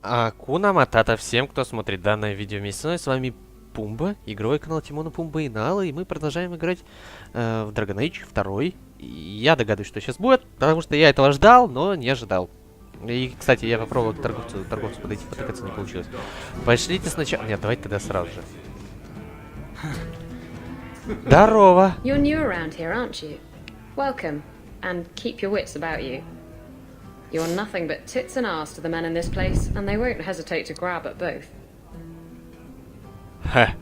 Акуна Матата всем, кто смотрит данное видео вместе со мной. С вами Пумба, игровой канал Тимона, Пумба и Нала. И мы продолжаем играть в Dragon Age 2. И я догадываюсь, что сейчас будет, потому что я этого ждал, но не ожидал. И, кстати, я попробовал к торговцу подойти, потыкаться не получилось. Пошлите сначала... Нет, давайте тогда сразу же. Здорово! You're new around here, aren't you? Welcome, and keep your wits about you. You're nothing but tits and arse to the men in this place, and they won't hesitate to grab at both. Ха.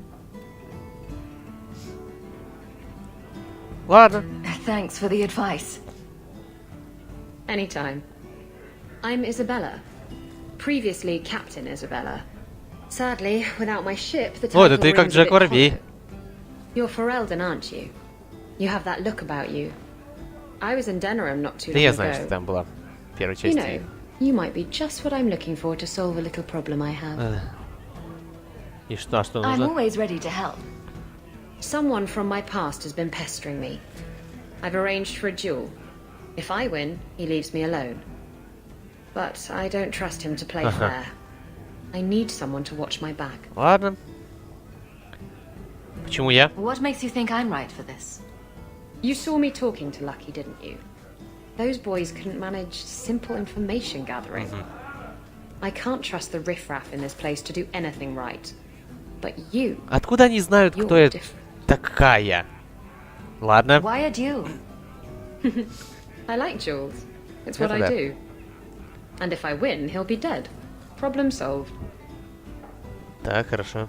Ладно. Thanks for the advice. Anytime. I'm Isabella. Previously Captain Isabella. Sadly, without my ship, the title ты как rings a bit Джек Воробей. hollow. You're Ferelden, aren't you? You have that look about you. I was in Denerim not too Да long я ago. знаю, что там была в первой You части. know, you might be just what I'm looking for to solve a little problem I have. И что, что I'm нужно? always ready to help. Someone from my past has been pestering me. I've arranged for a duel. If I win, he leaves me alone. But I don't trust him to play fair. I need someone to watch my back. Ладно. Почему я? What makes you think I'm right for this? You saw me talking to Lucky, didn't you? Those boys couldn't manage simple information gathering. I can't trust the riffraff in this place to do anything right. But you, Откуда они знают, кто you're я different. такая? Ладно. Why a duel? I like duels. It's what Это I да. do. And if I win, he'll be dead. Problem solved. Так, хорошо.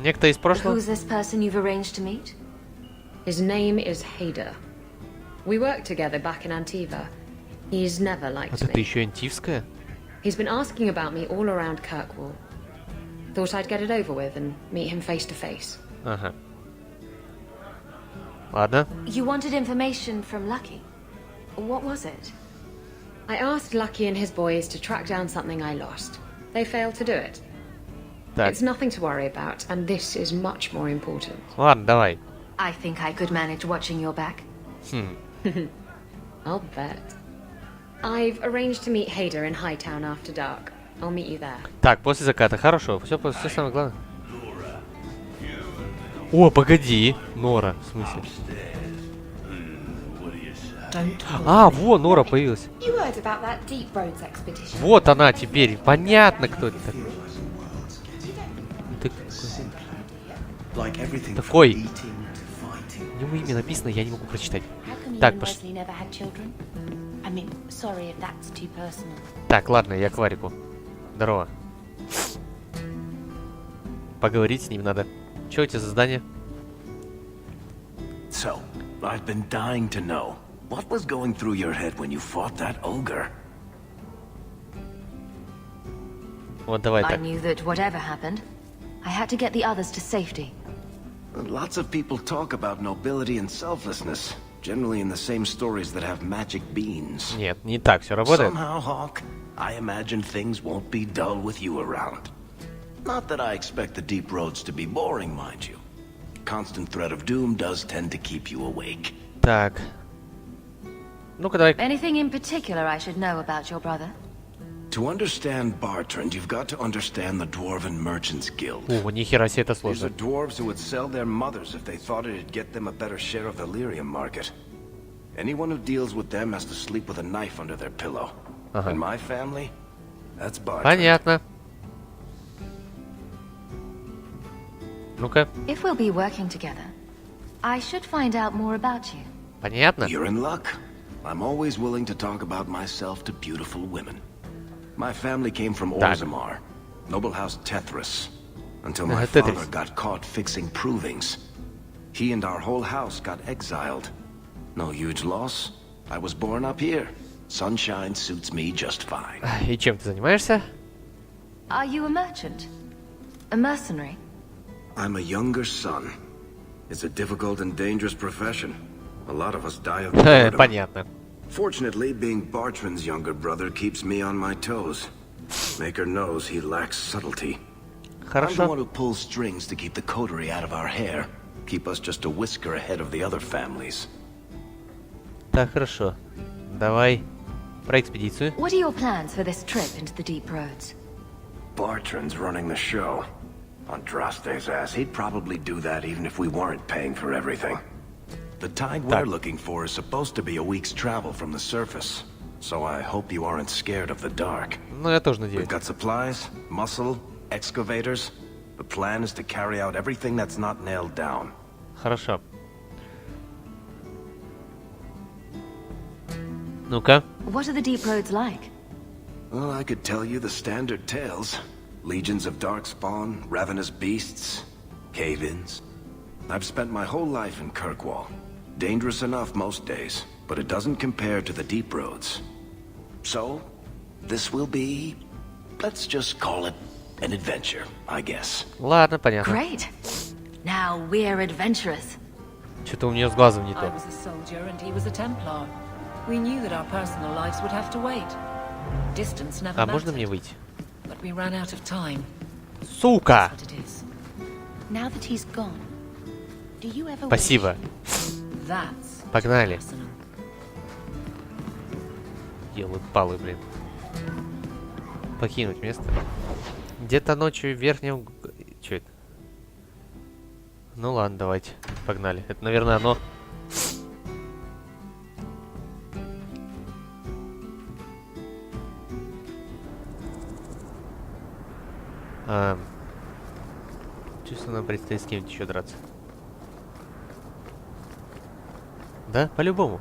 Некто из прошлого? Who's this person you've arranged to meet? His name is Hader. We worked together back in Antiva. He's never liked Вот это me. еще антивская? He's been asking about me all around Kirkwall. Thought I'd get it over with and meet him face to face. Ага. Ладно. You wanted information from Lucky. What was it? I asked Lucky and his boys to track down something I lost. They failed to do it. Так. It's nothing to worry about, and this is much more important. Ладно, давай. I think I could manage watching your back. I'll bet. I've arranged to meet Hader in Hightown after dark. I'll meet you there. Так, после заката. Хорошо. Все самое главное. О, погоди. Нора, в смысле? А, во, Нора появилась. You heard about that Deep Roads expedition? Вот она теперь. Понятно, кто это такой. Такой. У него имя написано, я не могу прочитать. Так, пошли. Так, ладно, я к Варику. Здорово. Поговорить с ним надо. Что у тебя за задание? So, I've been dying to know. What was going through your head when you fought that ogre? Вот давай I так. knew that whatever happened, I had to get the others to safety. Lots of people talk about nobility and selflessness, generally in the same stories that have magic beans. Нет, не так все работает. Somehow, Hawk, I imagine things won't be dull with you around. Not that I expect the deep roads to be boring, mind you. Constant threat of doom does tend to keep you awake. Так. Ну-ка давай. Anything in particular I should know about your brother? To understand Bartrand, you've got to understand the Dwarven Merchants Guild. О, нихера себе это These сложно. are dwarves who would sell their mothers if they thought it'd get them a better share of the lyrium market. Anyone who deals with them has to sleep with a knife under their pillow. In my family, that's Bartrand. Понятно. Ну-ка. If we'll be working together, I should find out more about you. Понятно. You're in luck. I'm always willing to talk about myself to beautiful women. My family came from Так. Orzammar, noble house Tethras, until my Tetris. father got caught fixing provings. He and our whole house got exiled. No huge loss. I was born up here. Sunshine suits me just fine. И чем ты занимаешься? Are you a merchant? A mercenary? I'm a younger son. It's a difficult and dangerous profession. A lot of us die of boredom. Понятно. Fortunately, being Bartrand's younger brother keeps me on my toes. Maker knows he lacks subtlety. I'm the one Хорошо. who pulls strings to keep the coterie out of our hair. Keep us just a whisker ahead of the other families. Так, хорошо. Давай про экспедицию. What are your plans for this trip into the deep roads? Bartrand's running the show. On Draste's ass, he'd probably do that even if we weren't paying for everything. The tide we're looking for is supposed to be a week's travel from the surface. So I hope you aren't scared of the dark. Ну, я тоже надеюсь. We've got supplies, muscle, excavators. The plan is to carry out everything that's not nailed down. Хорошо. Ну-ка. What are the deep roads like? Well, I could tell you the standard tales. Legions of darkspawn, ravenous beasts, cave-ins. I've spent my whole life in Kirkwall. Dangerous enough most days, but it doesn't compare to the deep roads. So, this will be, let's just call it an adventure, I guess. Ладно, понятно. Great. Now we're adventurous. Что-то у нее с глазом не I то. was a soldier and he was a Templar. We knew that our personal lives would have to wait. Distance never А можно мне mattered, выйти? but we ran out of time. Сука! What it is. Now that he's gone, do you ever Спасибо. That's Погнали. personal. Елы-палы, блин. Покинуть место. Где-то ночью в верхнем... Чё это? Ну ладно, давайте. Погнали. Это, наверное, оно... Чувствую, нам предстоит с кем-нибудь еще драться. Да, по-любому.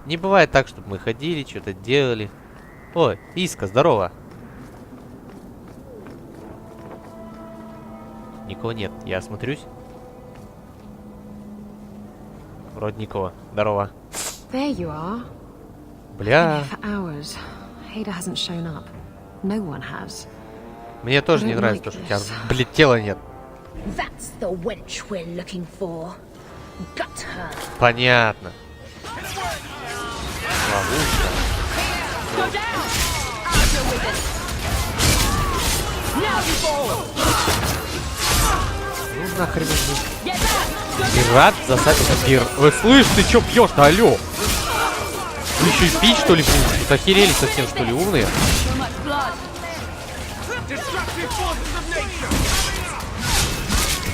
Не бывает так, чтобы мы ходили, что-то делали. Ой, Иска, здорово. Никого нет, я осмотрюсь. Вроде никого. Здорово. There you are. Бля. For hours. Hader hasn't shown up. No one has. Мне тоже не нравится то, что у тебя, блядь, тела нет. That's the wench we're looking for. Gut her. Понятно. Ловушка. Go down. Arthur with it. Now you fall. Ну нахрен Get back. пират засадит пир. Вы слышь, ты чё пьешь-то, алё? Вы еще и пить, что ли, будете? Тут охерели совсем, что ли, умные? Too much blood.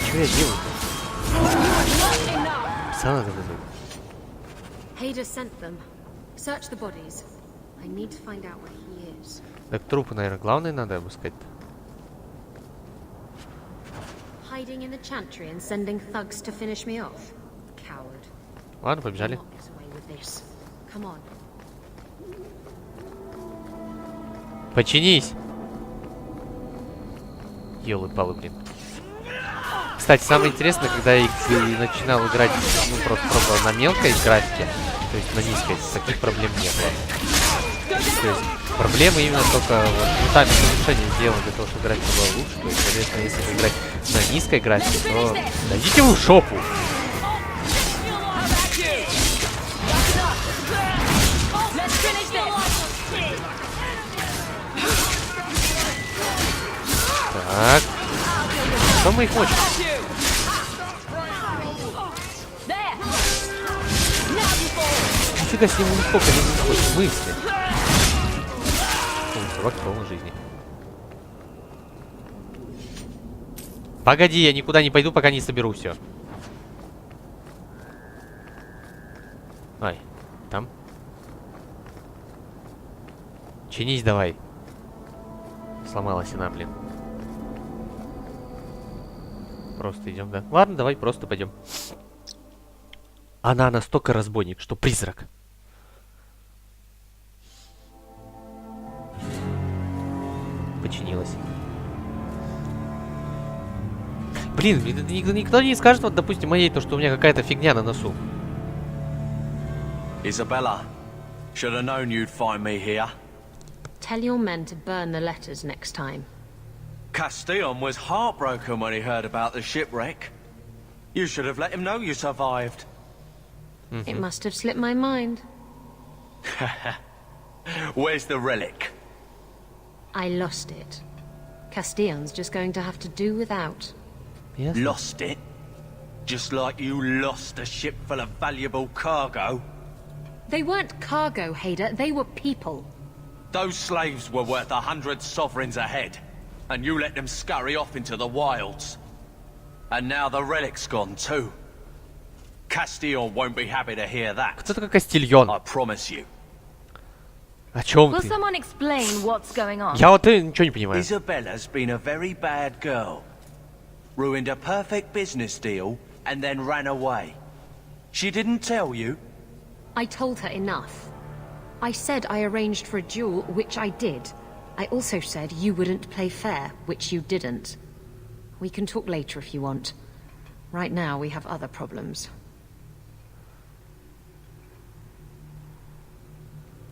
Что я делаю? Пса надо вызвать. Hader sent them. Search the bodies. I need to find out where he is. Так трупы, наверное, главное надо обыскать-то. Hiding in the chantry and sending thugs to finish me off. Coward. Ладно, побежали. Not get away with this. Come on. Починись! Ёлы-палы, блин. Кстати, самое интересное, когда я начинал играть, ну, просто пробовал на мелкой графике, то есть на низкой, таких проблем не было. То есть проблемы именно только вот ментальное улучшение сделано для того, чтобы графика была лучше. То есть, соответственно, если играть на низкой графике, то да идите вы в шопу! Так. Что мы их мочим? Нифига себе, он сколько не выходит в мысли. Чувак полной жизни. Погоди, я никуда не пойду, пока не соберу все. Ай, там. Чинись давай. Сломалась она, блин. Просто идем, да? Ладно, давай просто пойдем. Она настолько разбойник, что призрак. Починилась. Блин, никто не скажет, вот, допустим, моей, то, что у меня какая-то фигня на носу. Isabella, should have known you'd find me here. Tell your men to burn the letters next time. Castillon was heartbroken when he heard about the shipwreck. You should have let him know you survived. It must have slipped my mind. Where's the relic? I lost it. Castillon's just going to have to do without. Yes. Lost it? Just like you lost a ship full of valuable cargo? They weren't cargo, Hader. They were people. Those slaves were worth 100 sovereigns a head. and you let them scurry off into the wilds. And now the relic's gone too. Castillon won't be happy to hear that. Кто такой Кастильон? I promise you. О чем Will ты? someone explain what's going on? Я вот ничего не понимаю. Isabella's been a very bad girl. Ruined a perfect business deal and then ran away. She didn't tell you? I told her enough. I said I arranged for a duel, which I did. I also said you wouldn't play fair, which you didn't. We can talk later if you want. Right now, we have other problems.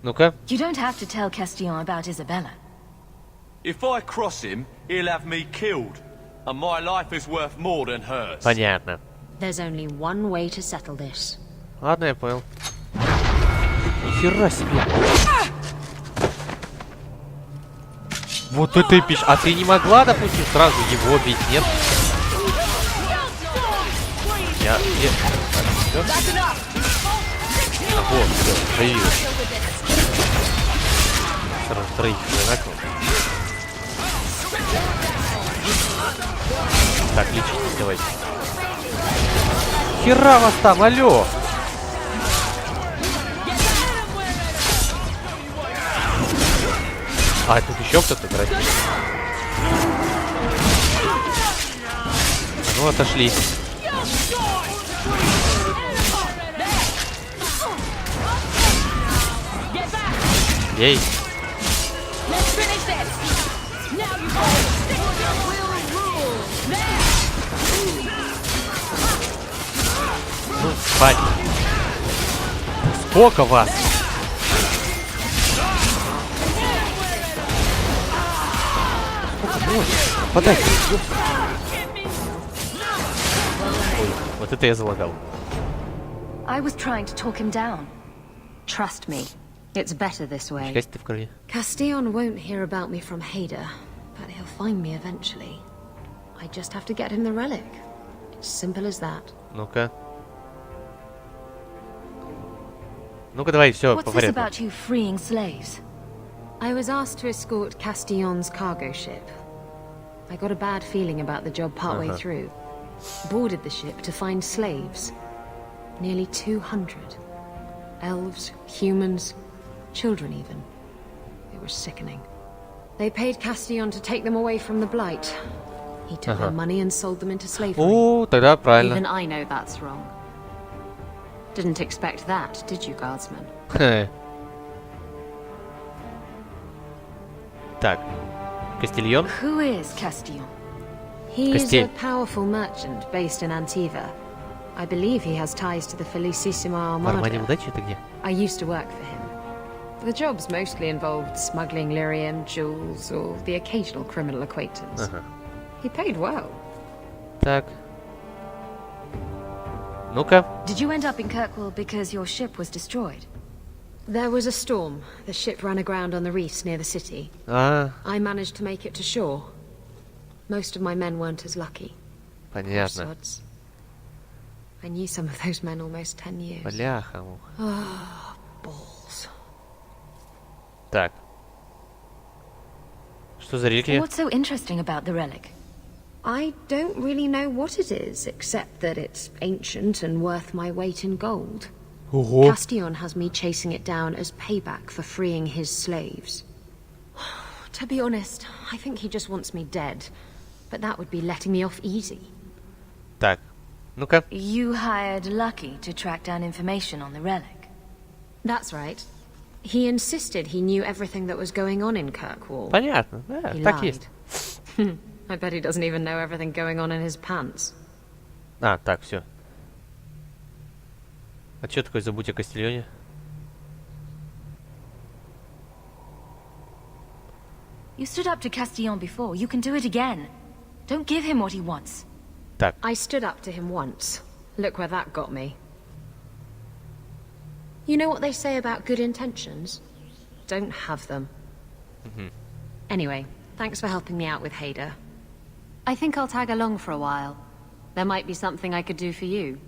Ну-ка. You don't have to tell Castillon about Isabella. If I cross him, he'll have me killed. And my life is worth more than hers. Понятно. There's only one way to settle this. Ладно, я понял. Нихера себе. Вот это эпич. А ты не могла, допустим, сразу его бить, нет? Я... А, вот, все, появилось. Сразу троих накнул. Так, лечитесь, давайте. Хера вас там, алло! А, тут еще кто-то играет. Ну, отошли. Ей. Ну, спать. Сколько вас? Подайте. Ой, вот это я залагал. I was trying to talk him down. Trust me, it's better this way. Фига себе ты в крови. Castillon won't hear about me from Hader, but he'll find me eventually. I just have to get him the relic. It's simple as that. Ну-ка. Ну-ка, давай, все, What's по this порядку. about you freeing slaves? I was asked to escort Castillon's cargo ship. I got a bad feeling about the job partway through. Boarded the ship to find slaves. Nearly 200. Elves, humans, children even. It was sickening. They paid Castillon to take them away from the Blight. He took their money and sold them into slavery. О, тогда Even правильно. I know that's wrong. Didn't expect that, did you, Guardsman? Хе. Так. Кастильон? Who is Castillon? He's Костель. a powerful merchant based in Antiva. I believe he has ties to the Felicissima В Армане Armada. удачи это где? I used to work for him. The jobs mostly involved smuggling lyrium, jewels, or the occasional criminal acquaintance. He paid well. Так. Ну-ка. Did you end up in Kirkwall because your ship was destroyed? There was a storm. The ship ran aground on the reefs near the city. А, I managed to make it to shore. Most of my men weren't as lucky. Poor понятно. sods. I knew some of those men almost 10 years. Бляха. Balls. Так. Что за реликвия? What's so interesting about the relic? I don't really know what it is, except that it's ancient and worth my weight in gold. Ого. Castillon has me chasing it down as payback for freeing his slaves. To be honest, I think he just wants me dead. But that would be letting me off easy. Так. Ну-ка. You hired Lucky to track down information on the relic. That's right. He insisted he knew everything that was going on in Kirkwall. Понятно. Да, He так lied. есть. I bet he doesn't even know everything going on in his pants. А, так, все. А что такое забудь о Кастильоне? You stood up to Castillon before. You can do it again. Don't give him what he wants. Так. I stood up to him once. Look where that got me. You know what they say about good intentions? Don't have them. Anyway, thanks for helping me out with Hader. I think I'll tag along for a while. There might be something I could do for you.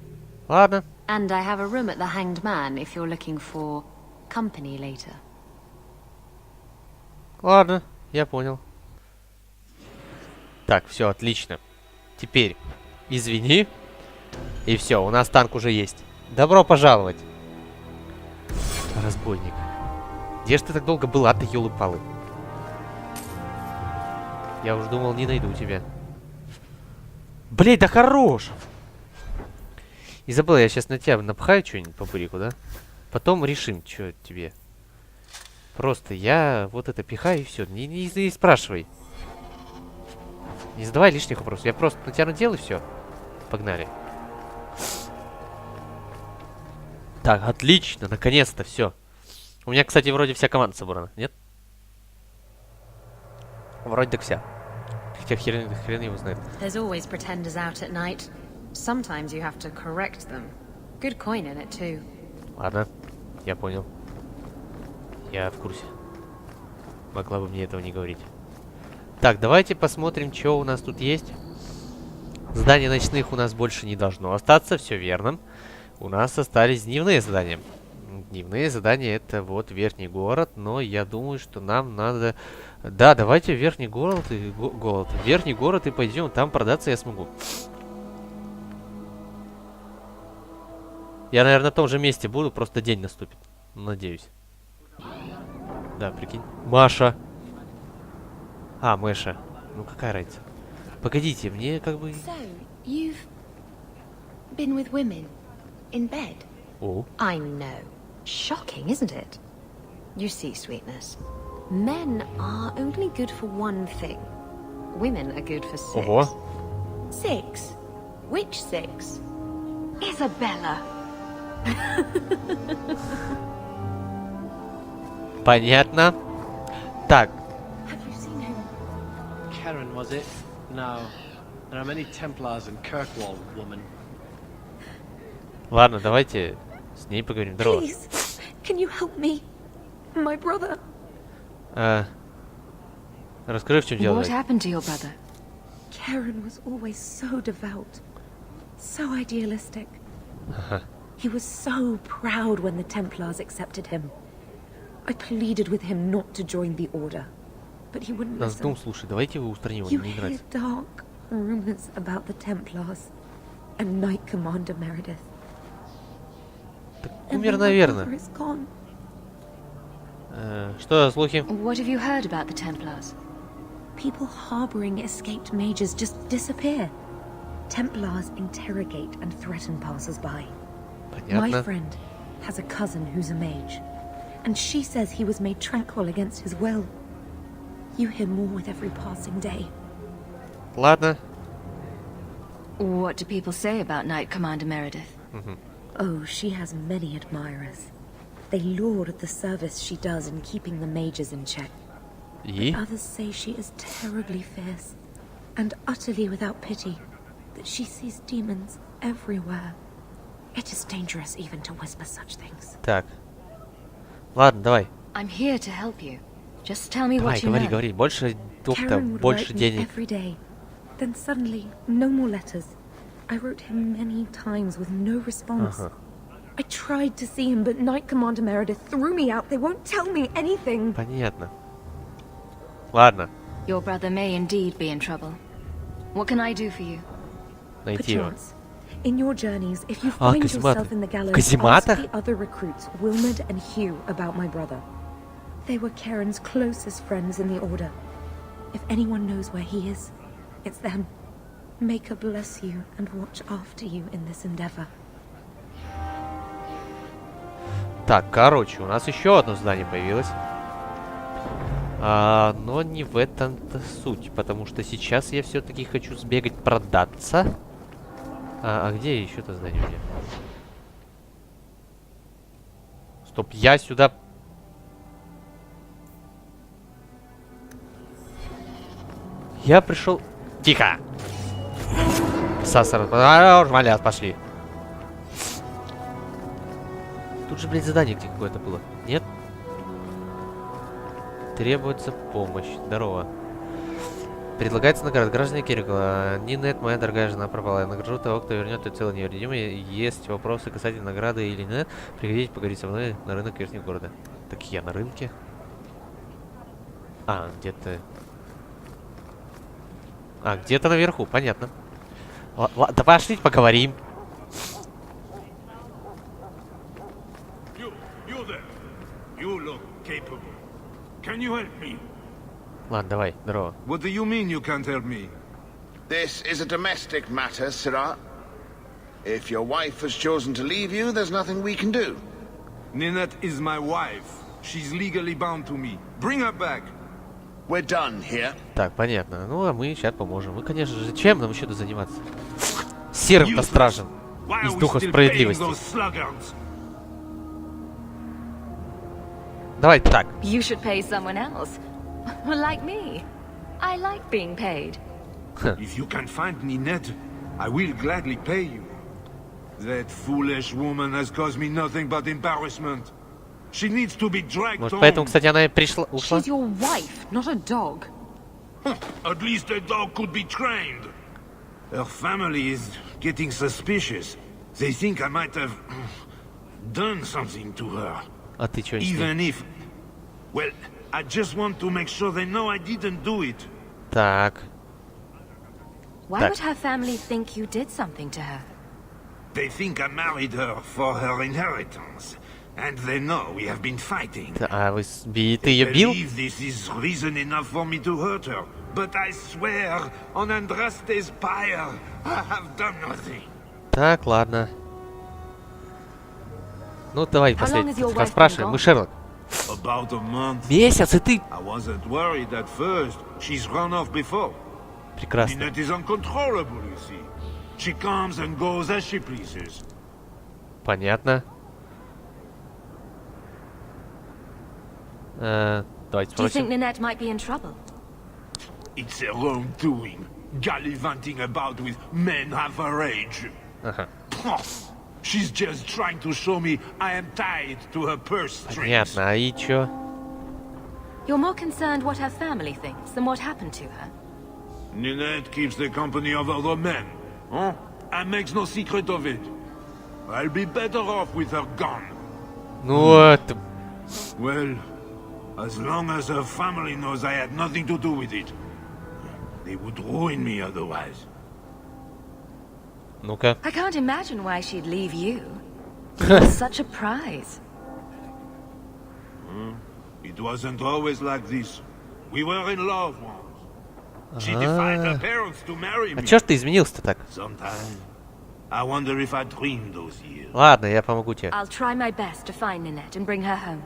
Ладно. And I have a room at the Hanged Man if you're looking for company later. Ладно. Я понял. Так, все, отлично. Теперь, извини. И все, у нас танк уже есть. Добро пожаловать. Разбойник. Где ж ты так долго была, ты ёлы-палы? Я уже думал, не найду тебя. Блин, да хорош! Изабелла, я сейчас на тебя напхаю что-нибудь по бурику, да? Потом решим, что тебе. Просто я вот это пихаю и все. Не спрашивай. Не задавай лишних вопросов. Я просто на тебя надел и все. Погнали. Так, отлично, наконец-то все. У меня, кстати, вроде вся команда собрана, нет? Вроде так вся. Хотя хрен его знает. There's always pretenders out at night. Sometimes you have to correct them. Good coin in it too. Ладно, я понял. Я в курсе. Могла бы мне этого не говорить. Так, давайте посмотрим, что у нас тут есть. Зданий ночных у нас больше не должно остаться, все верно. У нас остались дневные задания. Дневные задания — это вот верхний город, но я думаю, что нам надо... Да, давайте в верхний город и верхний город и пойдем, там продаться я смогу. Я, наверное, на том же месте буду, просто день наступит. Надеюсь. Да, прикинь. Маша. А, Мэша. Ну какая разница? Погодите, мне как бы... So, you've been with women in bed? О. I know. Shocking, isn't it? You see, sweetness. Men are only good for one thing. Women are good for six. Ого. 6? Which 6? Isabella! Понятно. Так. Have you seen him? Karen, was it? No. There are many Templars in Kirkwall, woman. Ладно, давайте с ней поговорим. Здорово. Please, can you help me? My brother. Расскажи, в чем дело. What happened to your brother? Karen was always so devout, so idealistic. He was so proud when the Templars accepted him. I pleaded with him not to join the Order, but he wouldn't Нас listen. дом, слушай, давайте его устраним, You не hear нравится. dark rumors about the Templars and Knight Commander Meredith. Так And умер, now my наверное. brother is gone. Что за слухи? What have you heard about the Templars? People harboring escaped mages just disappear. Templars interrogate and threaten passers-by. My Понятно. friend has a cousin who's a mage, and she says he was made tranquil against his will. You hear more with every passing day. Ладно. What do people say about Knight Commander Meredith? Oh, she has many admirers. They laud the service she does in keeping the mages in check. И? Others say she is terribly fierce and utterly without pity, that she sees demons everywhere. It is dangerous even to whisper such things. Так. Ладно, давай. I'm here to help you. Just tell me Давай, what you говори, know. говори. Больше опыта, Karen would больше write me денег. every day. Then suddenly, no more letters. I wrote him many times with no response. I tried to see him, but Knight Commander Meredith threw me out. They won't tell me anything. Понятно. Ладно. Your brother may indeed be in trouble. What can I do for you? Найти его. Perchance, in your journeys, if you Ah, find казематы. yourself in the gallows, Казематах? ask the other recruits, Wilmerd and Hugh, about my brother. They were Karen's closest friends in the Order. If anyone knows where he is, it's them. May God bless you and watch after you in this endeavor. Так, короче, у нас еще одно здание появилось. Но не в этом-то суть, потому что сейчас я все-таки хочу сбегать продаться. А где еще-то здание у меня? Стоп, я сюда... Я пришел... Тихо! Сасар, малят, пошли. Тут же, блядь, задание где какое-то было. Нет? Требуется помощь. Здорово. Предлагается награда. Граждане Кирилла. Нинет, моя дорогая жена, пропала. Я награжу того, кто вернет ее целый невредимый. Есть вопросы касательно награды или нет? Приходите поговорить со мной на рынок верхнего города. Так я на рынке? А, где-то... А, где-то наверху, понятно. Да пошли поговорим. Ладно, давай, здорово. What do you mean you can't help me? This is a domestic matter, Sirrah. If your wife has chosen to leave you, there's nothing we can do. Ninette is my wife. She's legally bound to me. Bring her back. We're done here. Так, понятно. Ну, а мы сейчас поможем. Мы, конечно же, чем нам еще тут заниматься? Серым-то стражем. Из духа справедливости. Давай так. You should pay someone else. Like me. I like being paid. If you can find Ninette, I will gladly pay you. That foolish woman has caused me nothing but embarrassment. She needs to be dragged Может, home. поэтому, кстати, она и пришла, ушла? She's your wife, not a dog. At least a dog could be trained. Her family is getting suspicious. They think I might have done something to her. А ты чё, не Even if... Well, I just want to make sure they know I didn't do it. Так. Why Так. would her family think you did something to her? They think I married her for her inheritance. And they know we have been fighting. А вы ты ее I бил? believe this is reason enough for me to hurt her. But I swear, on Andraste's pyre, I have done nothing. Так, ладно. Ну, давай How long последний. has your wife Расспрашиваем. been Мы Шерлок. About a month. Месяц, и ты... I wasn't worried at first. She's run off before. Прекрасно. Ninette is uncontrollable, you see. She comes and goes as she pleases. Понятно. Давайте Do you think спросим. Ninette might be in trouble? It's her own doing. Gallivanting about with men half her age. Ага. She's just trying to show me I am tied to her purse strings. Понятно. А и чё? You're more concerned what her family thinks than what happened to her. Ninette keeps the company of other men. Huh? And makes no secret of it. I'll be better off with her gone. Ну, это... Well, as long as her family knows I had nothing to do with it. They would ruin me otherwise. Ну-ка. I can't imagine why she'd leave you. You're such a prize. It wasn't always like this. We were in love once. She defied her parents to marry А me. чё ж ты изменился-то так? Sometimes I wonder if I dreamed those years. Ладно, я помогу тебе. I'll try my best to find Ninette and bring her home.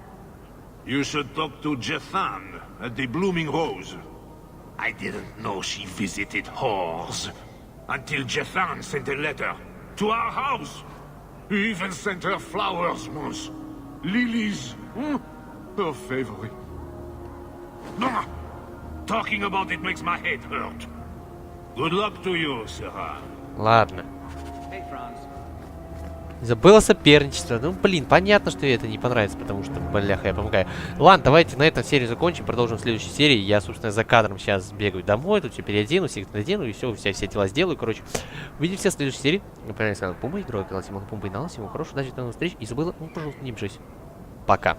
You should talk to Jethan at the Blooming Rose. I didn't know she visited whores until Jethan sent a letter to our house. He even sent her flowers once. Lilies. Her favorite. Talking about it makes my head hurt. Good luck to you, Sarah. Ладно. Забыла соперничество. Ну, блин, понятно, что ей это не понравится, потому что, бляха, я помогаю. Ладно, давайте на этом серию закончим, продолжим в следующей серии. Я, собственно, за кадром сейчас бегаю домой, тут все переоденусь, их надену, и все дела сделаю, короче. Увидимся в следующей серии. Напоминаю, канал Пумба, Игровой, канал Тимона, Пумба и канал. Всего хорошего, удачи, до новых встреч. И забыла, ну, пожалуйста, не бжись. Пока.